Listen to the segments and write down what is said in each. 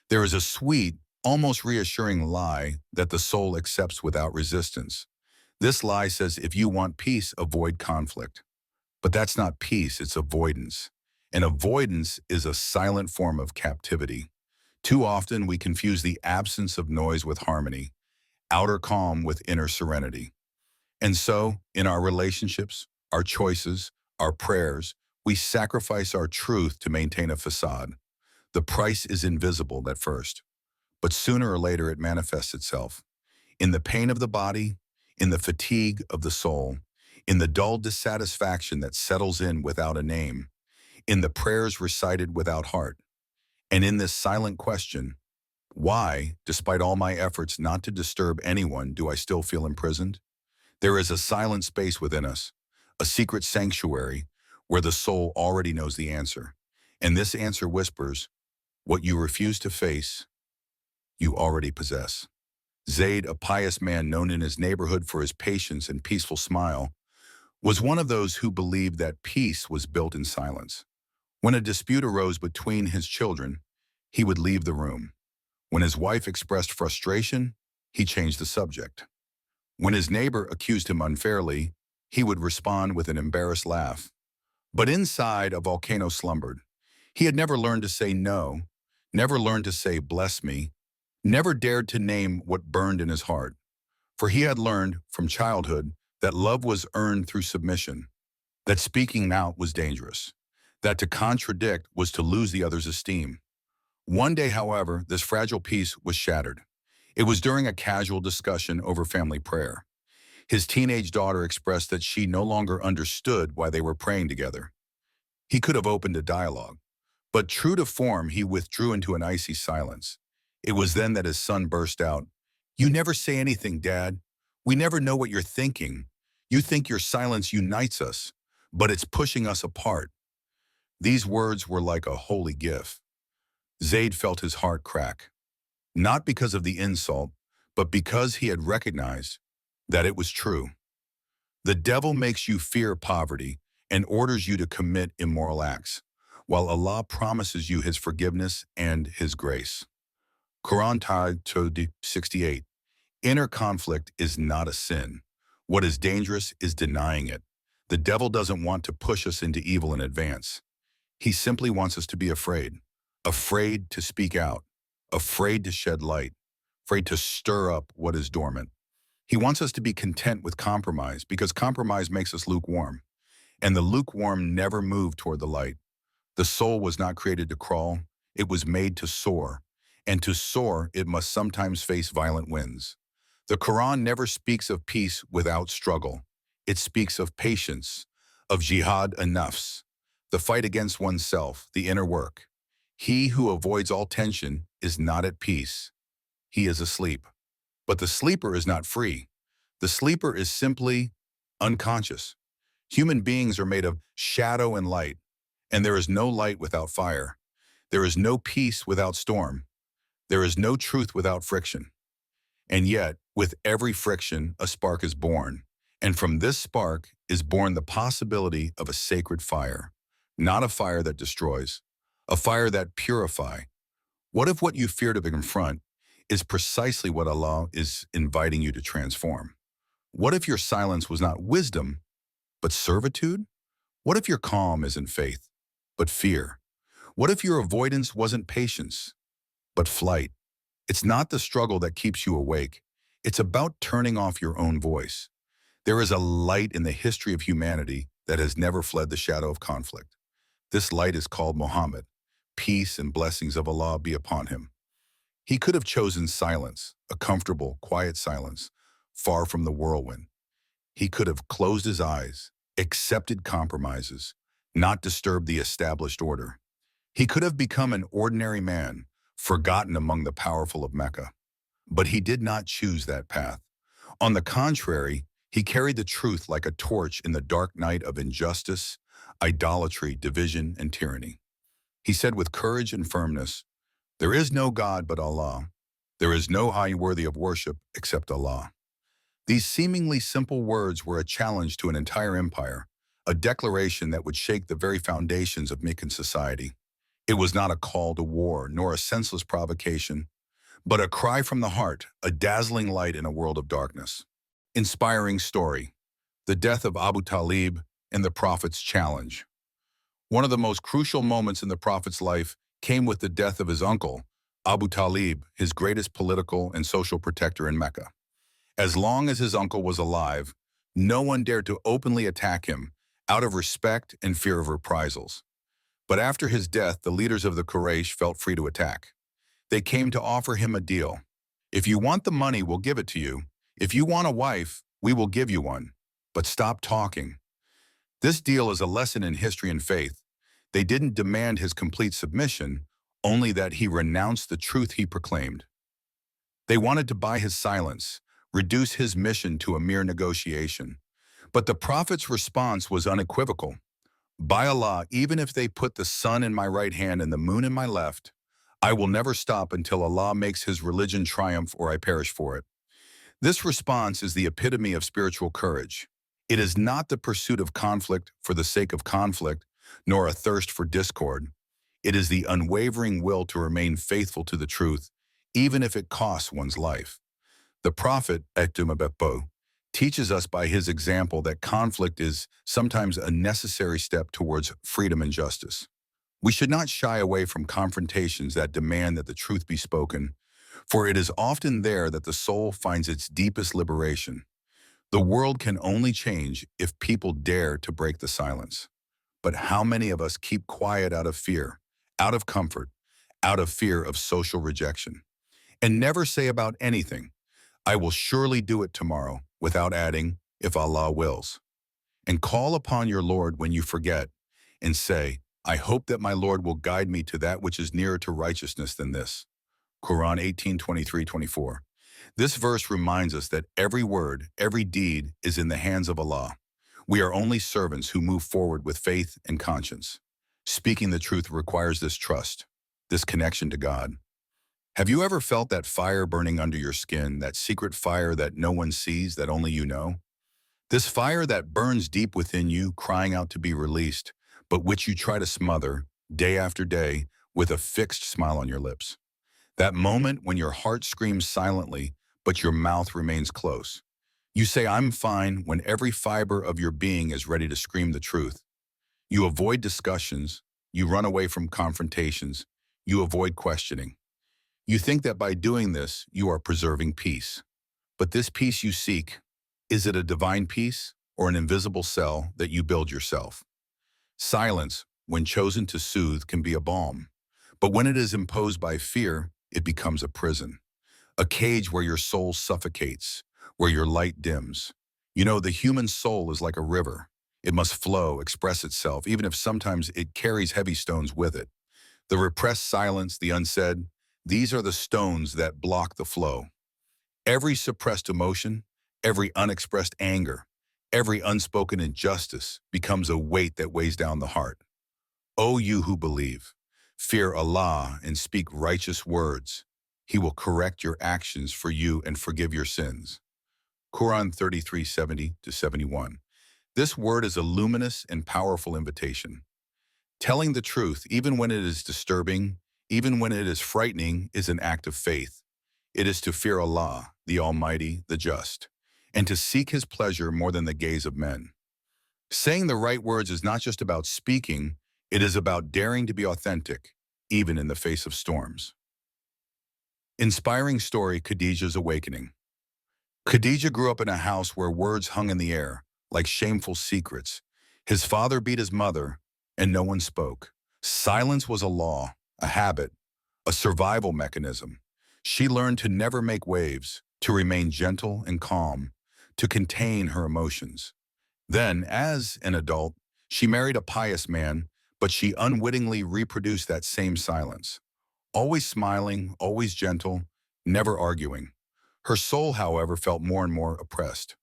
There is a sweet, almost reassuring lie that the soul accepts without resistance. This lie says if you want peace, avoid conflict. But that's not peace, it's avoidance. And avoidance is a silent form of captivity. Too often we confuse the absence of noise with harmony, outer calm with inner serenity. And so, in our relationships, our choices, our prayers, we sacrifice our truth to maintain a facade. The price is invisible at first, but sooner or later it manifests itself. In the pain of the body, in the fatigue of the soul, in the dull dissatisfaction that settles in without a name, in the prayers recited without heart, and in this silent question, why, despite all my efforts not to disturb anyone, do I still feel imprisoned? There is a silent space within us, a secret sanctuary where the soul already knows the answer. And this answer whispers, what you refuse to face, you already possess. Zaid, a pious man known in his neighborhood for his patience and peaceful smile, was one of those who believed that peace was built in silence. When a dispute arose between his children, he would leave the room. When his wife expressed frustration, he changed the subject. When his neighbor accused him unfairly, he would respond with an embarrassed laugh. But inside, a volcano slumbered. He had never learned to say no, never learned to say bless me, never dared to name what burned in his heart. For he had learned from childhood that love was earned through submission, that speaking out was dangerous, that to contradict was to lose the other's esteem. One day, however, this fragile peace was shattered. It was during a casual discussion over family prayer. His teenage daughter expressed that she no longer understood why they were praying together. He could have opened a dialogue, but true to form, he withdrew into an icy silence. It was then that his son burst out, "You never say anything, Dad. We never know what you're thinking. You think your silence unites us, but it's pushing us apart." These words were like a holy gift. Zaid felt his heart crack, not because of the insult, but because he had recognized that it was true. The devil makes you fear poverty and orders you to commit immoral acts, while Allah promises you his forgiveness and his grace. Quran to 68. Inner conflict is not a sin. What is dangerous is denying it. The devil doesn't want to push us into evil in advance. He simply wants us to be afraid. Afraid to speak out. Afraid to shed light. Afraid to stir up what is dormant. He wants us to be content with compromise because compromise makes us lukewarm. And the lukewarm never move toward the light. The soul was not created to crawl. It was made to soar. And to soar, it must sometimes face violent winds. The Quran never speaks of peace without struggle. It speaks of patience, of jihad an-nafs, the fight against oneself, the inner work. He who avoids all tension is not at peace. He is asleep. But the sleeper is not free. The sleeper is simply unconscious. Human beings are made of shadow and light, and there is no light without fire. There is no peace without storm. There is no truth without friction. And yet, with every friction, a spark is born. And from this spark is born the possibility of a sacred fire, not a fire that destroys, a fire that purifies. What if what you fear to confront is precisely what Allah is inviting you to transform? What if your silence was not wisdom, but servitude? What if your calm isn't faith, but fear? What if your avoidance wasn't patience, but flight? It's not the struggle that keeps you awake. It's about turning off your own voice. There is a light in the history of humanity that has never fled the shadow of conflict. This light is called Muhammad. Peace and blessings of Allah be upon him. He could have chosen silence, a comfortable, quiet silence, far from the whirlwind. He could have closed his eyes, accepted compromises, not disturbed the established order. He could have become an ordinary man, forgotten among the powerful of Mecca. But he did not choose that path. On the contrary, he carried the truth like a torch in the dark night of injustice, idolatry, division, and tyranny. He said with courage and firmness, "There is no God but Allah. There is no high worthy of worship except Allah." These seemingly simple words were a challenge to an entire empire, a declaration that would shake the very foundations of Meccan society. It was not a call to war, nor a senseless provocation, but a cry from the heart, a dazzling light in a world of darkness. Inspiring story. The death of Abu Talib and the Prophet's challenge. One of the most crucial moments in the Prophet's life came with the death of his uncle, Abu Talib, his greatest political and social protector in Mecca. As long as his uncle was alive, no one dared to openly attack him out of respect and fear of reprisals. But after his death, the leaders of the Quraysh felt free to attack. They came to offer him a deal. If you want the money, we'll give it to you. If you want a wife, we will give you one. But stop talking. This deal is a lesson in history and faith. They didn't demand his complete submission, only that he renounced the truth he proclaimed. They wanted to buy his silence, reduce his mission to a mere negotiation. But the Prophet's response was unequivocal. By Allah, even if they put the sun in my right hand and the moon in my left, I will never stop until Allah makes his religion triumph or I perish for it. This response is the epitome of spiritual courage. It is not the pursuit of conflict for the sake of conflict, nor a thirst for discord. It is the unwavering will to remain faithful to the truth, even if it costs one's life. The Prophet, teaches us by his example that conflict is sometimes a necessary step towards freedom and justice. We should not shy away from confrontations that demand that the truth be spoken, for it is often there that the soul finds its deepest liberation. The world can only change if people dare to break the silence. But how many of us keep quiet out of fear, out of comfort, out of fear of social rejection, and never say about anything, I will surely do it tomorrow, without adding, if Allah wills. And call upon your Lord when you forget, and say, I hope that my Lord will guide me to that which is nearer to righteousness than this. Quran 18:23-24. This verse reminds us that every word, every deed is in the hands of Allah. We are only servants who move forward with faith and conscience. Speaking the truth requires this trust, this connection to God. Have you ever felt that fire burning under your skin, that secret fire that no one sees, that only you know? This fire that burns deep within you, crying out to be released, but which you try to smother, day after day, with a fixed smile on your lips. That moment when your heart screams silently, but your mouth remains close. You say, I'm fine, when every fiber of your being is ready to scream the truth. You avoid discussions, you run away from confrontations, you avoid questioning. You think that by doing this, you are preserving peace. But this peace you seek, is it a divine peace or an invisible cell that you build yourself? Silence, when chosen to soothe, can be a balm. But when it is imposed by fear, it becomes a prison. A cage where your soul suffocates, where your light dims. You know, the human soul is like a river. It must flow, express itself, even if sometimes it carries heavy stones with it. The repressed silence, the unsaid, these are the stones that block the flow. Every suppressed emotion, every unexpressed anger, every unspoken injustice becomes a weight that weighs down the heart. O you who believe, fear Allah and speak righteous words. He will correct your actions for you and forgive your sins. Quran 33:70-71. This word is a luminous and powerful invitation. Telling the truth, even when it is disturbing, even when it is frightening, is an act of faith. It is to fear Allah, the Almighty, the Just, and to seek His pleasure more than the gaze of men. Saying the right words is not just about speaking, it is about daring to be authentic, even in the face of storms. Inspiring story, Khadijah's awakening. Khadijah grew up in a house where words hung in the air, like shameful secrets. His father beat his mother, and no one spoke. Silence was a law, a habit, a survival mechanism. She learned to never make waves, to remain gentle and calm, to contain her emotions. Then, as an adult, she married a pious man, but she unwittingly reproduced that same silence. Always smiling, always gentle, never arguing. Her soul, however, felt more and more oppressed.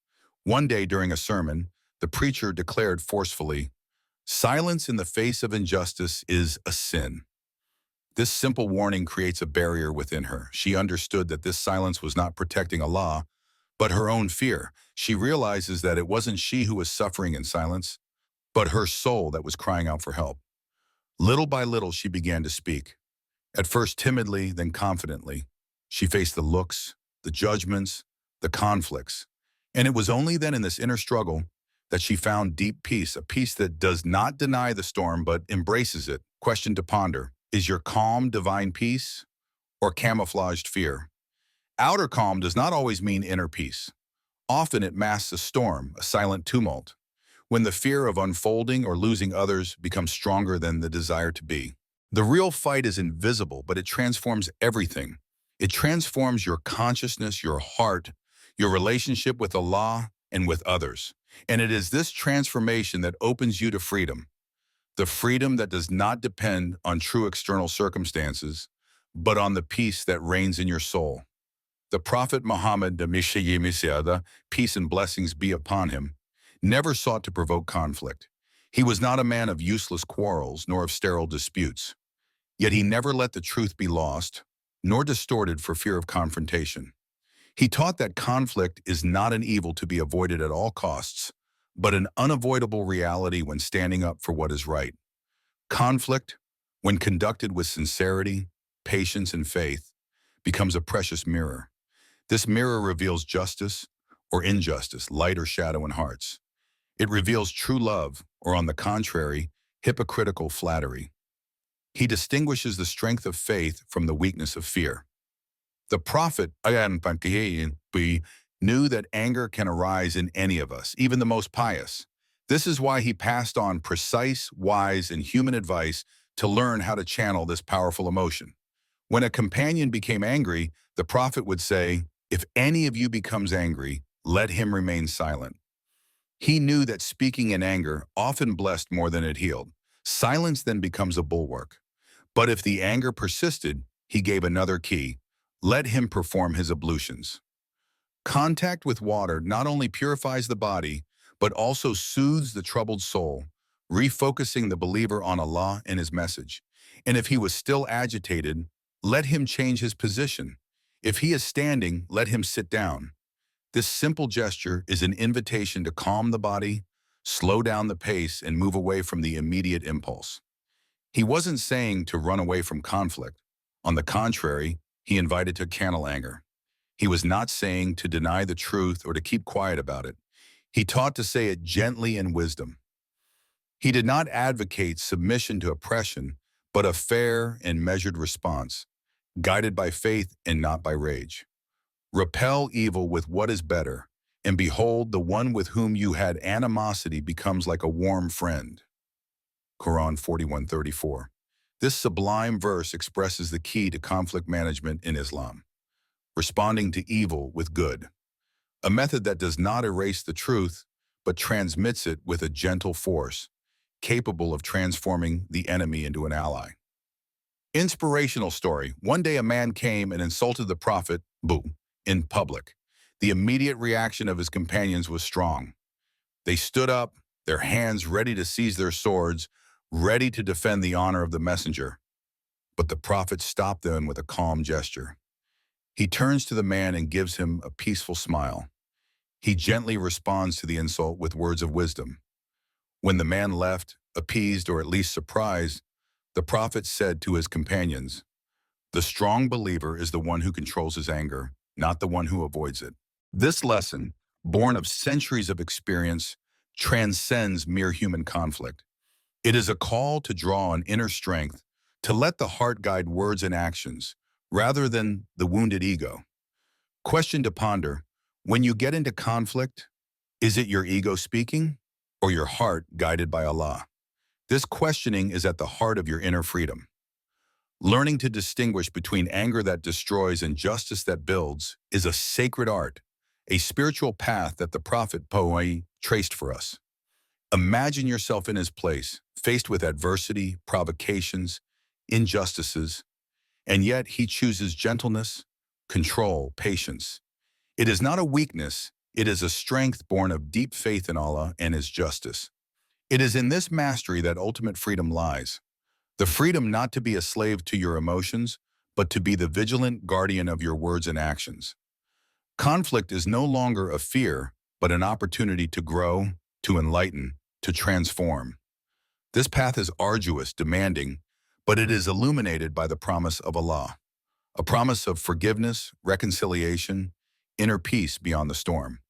One day during a sermon, the preacher declared forcefully, "Silence in the face of injustice is a sin." This simple warning creates a barrier within her. She understood that this silence was not protecting Allah, but her own fear. She realizes that it wasn't she who was suffering in silence, but her soul that was crying out for help. Little by little, she began to speak. At first timidly, then confidently. She faced the looks, the judgments, the conflicts. And it was only then in this inner struggle that she found deep peace, a peace that does not deny the storm but embraces it. Question to ponder: is your calm divine peace or camouflaged fear? Outer calm does not always mean inner peace. Often it masks a storm, a silent tumult, when the fear of unfolding or losing others becomes stronger than the desire to be. The real fight is invisible, but it transforms everything. It transforms your consciousness, your heart, your relationship with Allah and with others. And it is this transformation that opens you to freedom. The freedom that does not depend on true external circumstances, but on the peace that reigns in your soul. The Prophet Muhammad, peace and blessings be upon him, never sought to provoke conflict. He was not a man of useless quarrels nor of sterile disputes. Yet he never let the truth be lost, nor distorted for fear of confrontation. He taught that conflict is not an evil to be avoided at all costs, but an unavoidable reality when standing up for what is right. Conflict, when conducted with sincerity, patience, and faith, becomes a precious mirror. This mirror reveals justice or injustice, light or shadow in hearts. It reveals true love, or on the contrary, hypocritical flattery. He distinguishes the strength of faith from the weakness of fear. The prophet knew that anger can arise in any of us, even the most pious. This is why he passed on precise, wise, and human advice to learn how to channel this powerful emotion. When a companion became angry, the prophet would say, "If any of you becomes angry, let him remain silent." He knew that speaking in anger often blessed more than it healed. Silence then becomes a bulwark. But if the anger persisted, he gave another key: let him perform his ablutions. Contact with water not only purifies the body, but also soothes the troubled soul, refocusing the believer on Allah and his message. And if he was still agitated, let him change his position. If he is standing, let him sit down. This simple gesture is an invitation to calm the body, slow down the pace, and move away from the immediate impulse. He wasn't saying to run away from conflict. On the contrary, he invited to channel anger. He was not saying to deny the truth or to keep quiet about it. He taught to say it gently in wisdom. He did not advocate submission to oppression, but a fair and measured response, guided by faith and not by rage. Repel evil with what is better, and behold, the one with whom you had animosity becomes like a warm friend. Quran 41:34. This sublime verse expresses the key to conflict management in Islam: responding to evil with good, a method that does not erase the truth, but transmits it with a gentle force, capable of transforming the enemy into an ally. Inspirational story. One day a man came and insulted the Prophet, in public. The immediate reaction of his companions was strong. They stood up, their hands ready to seize their swords, ready to defend the honor of the messenger. But the Prophet stopped them with a calm gesture. He turns to the man and gives him a peaceful smile. He gently responds to the insult with words of wisdom. When the man left, appeased or at least surprised, the Prophet said to his companions, "The strong believer is the one who controls his anger, not the one who avoids it." This lesson, born of centuries of experience, transcends mere human conflict. It is a call to draw on inner strength, to let the heart guide words and actions, rather than the wounded ego. Question to ponder: when you get into conflict, is it your ego speaking or your heart guided by Allah? This questioning is at the heart of your inner freedom. Learning to distinguish between anger that destroys and justice that builds is a sacred art, a spiritual path that the Prophet traced for us. Imagine yourself in his place, faced with adversity, provocations, injustices, and yet he chooses gentleness, control, patience. It is not a weakness, it is a strength born of deep faith in Allah and his justice. It is in this mastery that ultimate freedom lies. The freedom not to be a slave to your emotions, but to be the vigilant guardian of your words and actions. Conflict is no longer a fear, but an opportunity to grow, to enlighten, to transform. This path is arduous, demanding, but it is illuminated by the promise of Allah, a promise of forgiveness, reconciliation, inner peace beyond the storm.